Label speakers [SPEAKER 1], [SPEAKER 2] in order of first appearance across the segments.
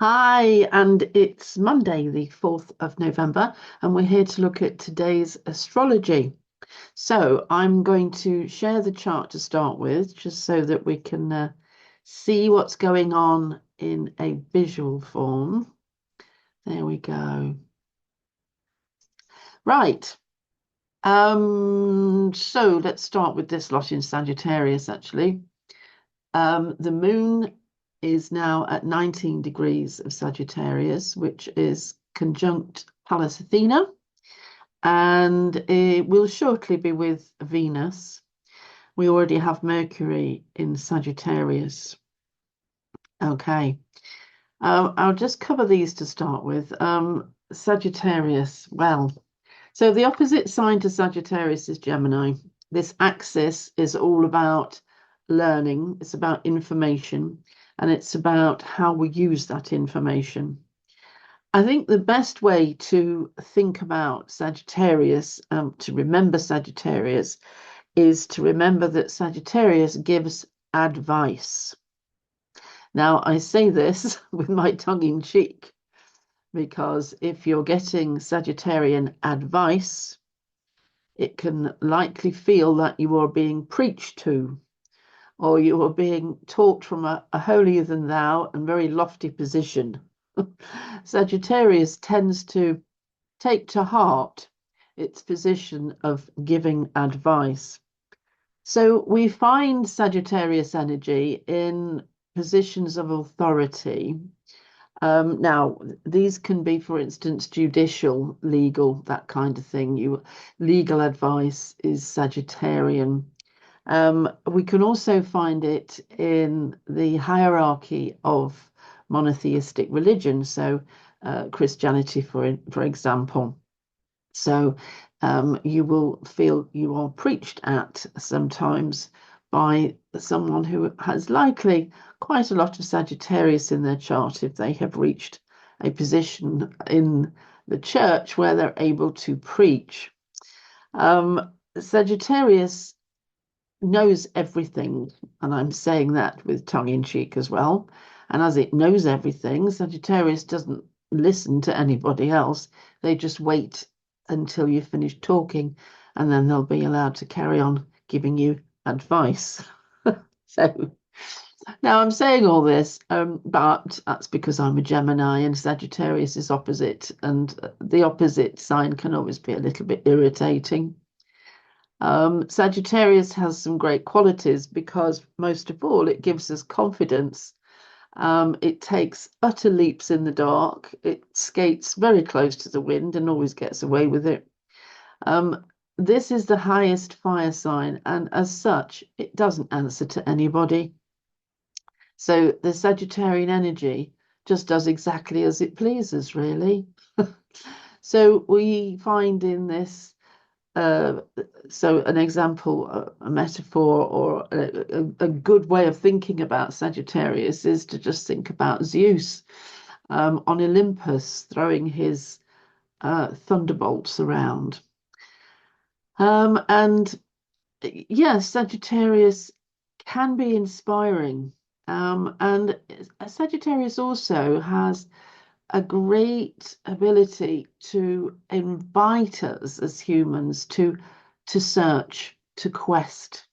[SPEAKER 1] Hi, and it's Monday, the 4th of November, and we're here to look at today's astrology. So I'm going to share the chart to start with, just so that we can see what's going on in a visual form. There we go. Right. So let's start with this lot in Sagittarius, actually. The moon is now at 19 degrees of Sagittarius, which is conjunct Pallas Athena, and it will shortly be with Venus. We already have Mercury in Sagittarius. Okay, I'll just cover these to start with. Sagittarius, well, so the opposite sign to Sagittarius is Gemini. This axis is all about learning, it's about information, and it's about how we use that information. I think the best way to think about Sagittarius, to remember Sagittarius, is to remember that Sagittarius gives advice. Now, I say this with my tongue in cheek, because if you're getting Sagittarian advice, it can likely feel that you are being preached to, or you are being taught from a holier than thou and very lofty position. Sagittarius tends to take to heart its position of giving advice. So we find Sagittarius energy in positions of authority. Now, these can be, for instance, judicial, legal, that kind of thing. Legal advice is Sagittarian. We can also find it in the hierarchy of monotheistic religion, so Christianity, for example. So you will feel you are preached at sometimes by someone who has likely quite a lot of Sagittarius in their chart if they have reached a position in the church where they're able to preach. Sagittarius knows everything, and I'm saying that with tongue in cheek as well. And as it knows everything, Sagittarius doesn't listen to anybody else. They just wait until you finish talking, and then they'll be allowed to carry on giving you advice. So now I'm saying all this, but that's because I'm a Gemini and Sagittarius is opposite, and the opposite sign can always be a little bit irritating. Sagittarius has some great qualities because, most of all, it gives us confidence. It takes utter leaps in the dark. It skates very close to the wind and always gets away with it. This is the highest fire sign, and as such, it doesn't answer to anybody. So the Sagittarian energy just does exactly as it pleases, really. So we find in this so an example, a metaphor, or a good way of thinking about Sagittarius is to just think about Zeus on Olympus throwing his thunderbolts around. And yes, Sagittarius can be inspiring. And Sagittarius also has a great ability to invite us as humans to search, to quest,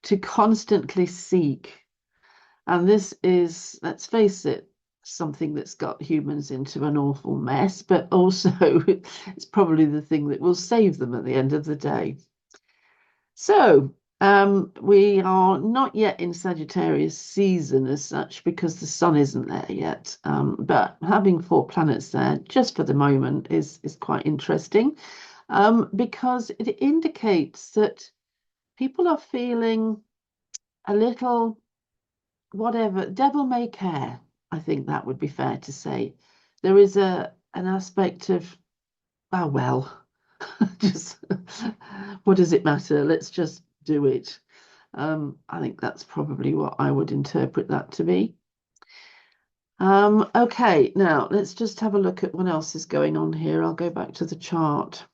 [SPEAKER 1] to constantly seek. And this is, let's face it, something that's got humans into an awful mess, but also it's probably the thing that will save them at the end of the day. So we are not yet in Sagittarius season as such because the sun isn't there yet. But having 4 planets there just for the moment is quite interesting because it indicates that people are feeling a little whatever, devil may care. I think that would be fair to say. There is an aspect of, oh well, just what does it matter? Let's just do it. I think that's probably what I would interpret that to be. Okay, now let's just have a look at what else is going on here. I'll go back to the chart.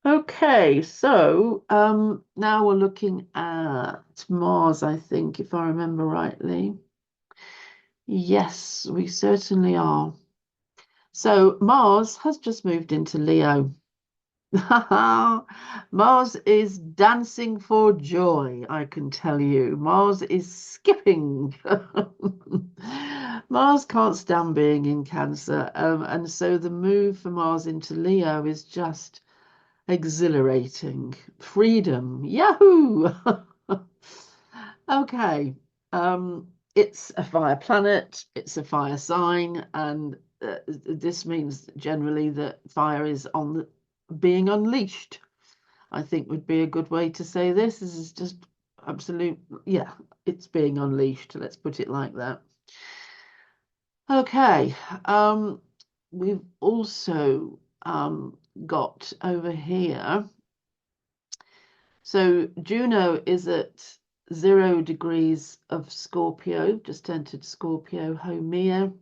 [SPEAKER 1] Okay, so now we're looking at Mars, I think, if I remember rightly. Yes, we certainly are. So Mars has just moved into Leo. Mars is dancing for joy, I can tell you. Mars is skipping. Mars can't stand being in Cancer. And so the move for Mars into Leo is just exhilarating. Freedom. Yahoo! Okay. It's a fire planet, it's a fire sign, and this means generally that fire is on the being unleashed, I think would be a good way to say this. This is just absolute, yeah, it's being unleashed. Let's put it like that. Okay, we've also got over here. So Juno is at 0 degrees of Scorpio, just entered Scorpio. Haumea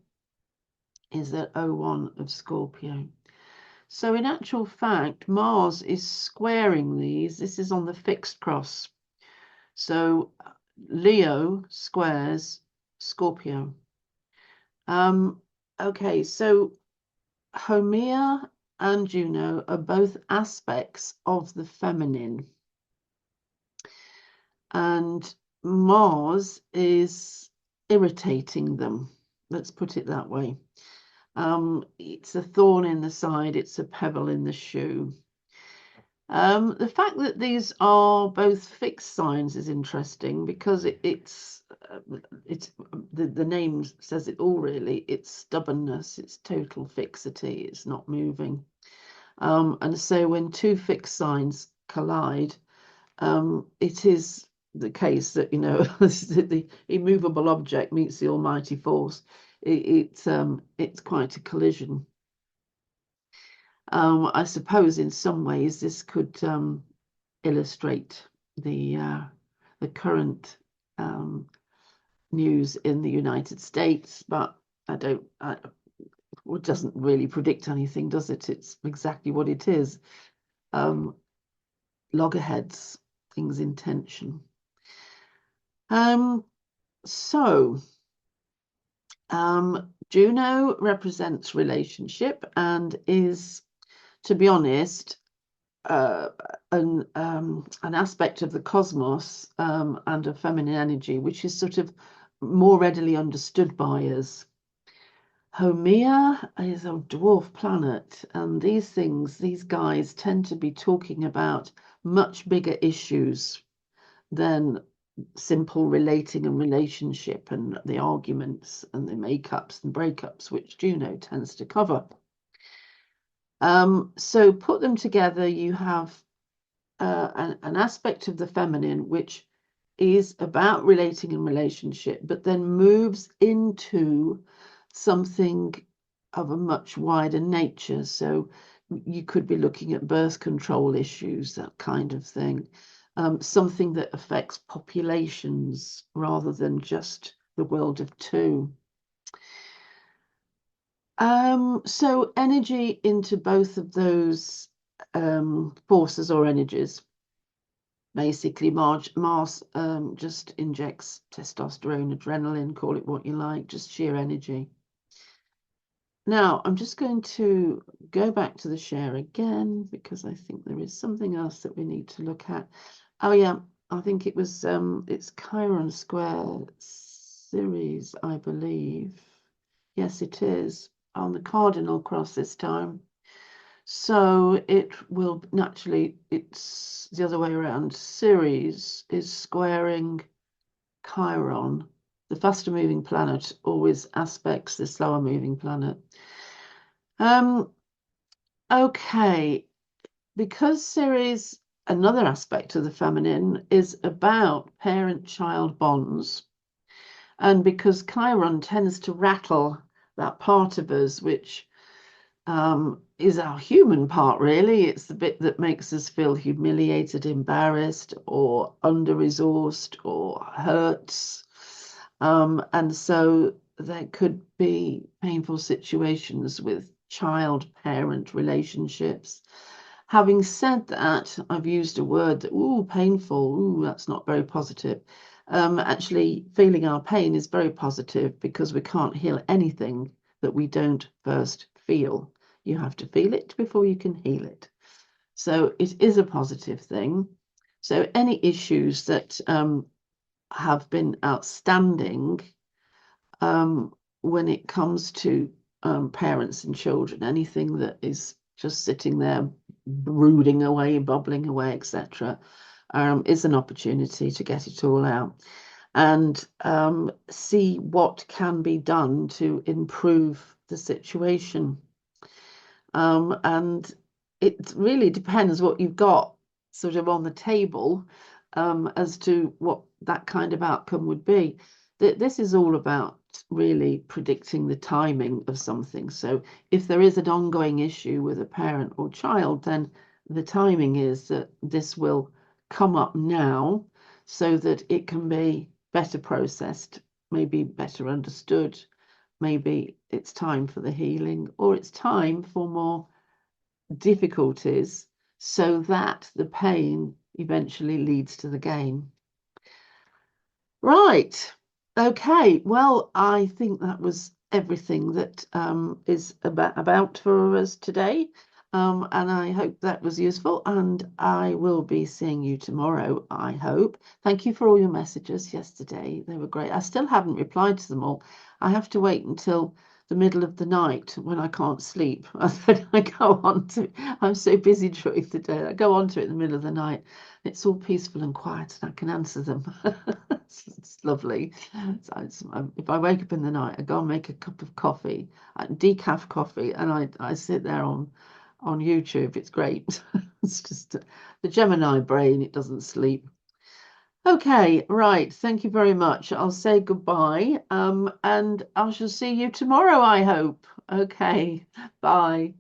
[SPEAKER 1] is at 01 of Scorpio. So in actual fact, Mars is squaring these. This is on the fixed cross. So Leo squares Scorpio. Okay, so Haumea and Juno are both aspects of the feminine. And Mars is irritating them. Let's put it that way. It's a thorn in the side, it's a pebble in the shoe. The fact that these are both fixed signs is interesting because it's the name says it all really. It's stubbornness, it's total fixity, it's not moving. And so when two fixed signs collide, it is the case that, you know, the immovable object meets the almighty force. It's quite a collision. I suppose in some ways this could illustrate the current news in the United States, but it doesn't really predict anything, does it? It's exactly what it is. Loggerheads, things in tension. Juno represents relationship and is, to be honest, an aspect of the cosmos and of feminine energy, which is sort of more readily understood by us. Haumea is a dwarf planet, and these guys tend to be talking about much bigger issues than simple relating and relationship and the arguments and the makeups and breakups, which Juno tends to cover. So put them together, you have an aspect of the feminine which is about relating and relationship, but then moves into something of a much wider nature. So you could be looking at birth control issues, that kind of thing. Something that affects populations rather than just the world of two. So energy into both of those forces or energies. Basically, Mars just injects testosterone, adrenaline, call it what you like, just sheer energy. Now, I'm just going to go back to the share again because I think there is something else that we need to look at. Oh yeah, I think it was it's Chiron square Ceres, I believe. Yes, it is on the cardinal cross this time. So it will naturally, it's the other way around. Ceres is squaring Chiron. The faster moving planet always aspects the slower moving planet. Okay, because Ceres, another aspect of the feminine, is about parent-child bonds, and because Chiron tends to rattle that part of us which is our human part, really. It's the bit that makes us feel humiliated, embarrassed, or under-resourced, or hurts. And so there could be painful situations with child-parent relationships. Having said that, I've used a word that, ooh, painful, ooh, that's not very positive. Actually feeling our pain is very positive because we can't heal anything that we don't first feel. You have to feel it before you can heal it. So it is a positive thing. So any issues that have been outstanding when it comes to parents and children, anything that is just sitting there brooding away, bubbling away, etc., is an opportunity to get it all out and see what can be done to improve the situation. And it really depends what you've got sort of on the table as to what that kind of outcome would be. This is all about really predicting the timing of something. So if there is an ongoing issue with a parent or child, then the timing is that this will come up now so that it can be better processed, maybe better understood. Maybe it's time for the healing, or it's time for more difficulties so that the pain eventually leads to the gain. Right. Okay. Well, I think that was everything that is about for us today. And I hope that was useful. And I will be seeing you tomorrow, I hope. Thank you for all your messages yesterday. They were great. I still haven't replied to them all. I have to wait until the middle of the night when I can't sleep. I go on to, I'm so busy during the day. I go on to it in the middle of the night. It's all peaceful and quiet and I can answer them. It's lovely. So if I wake up in the night, I go and make a cup of coffee, decaf coffee, and I sit there on YouTube. It's great. It's just the Gemini brain, it doesn't sleep. Okay, right. Thank you very much. I'll say goodbye. And I shall see you tomorrow, I hope. Okay, bye.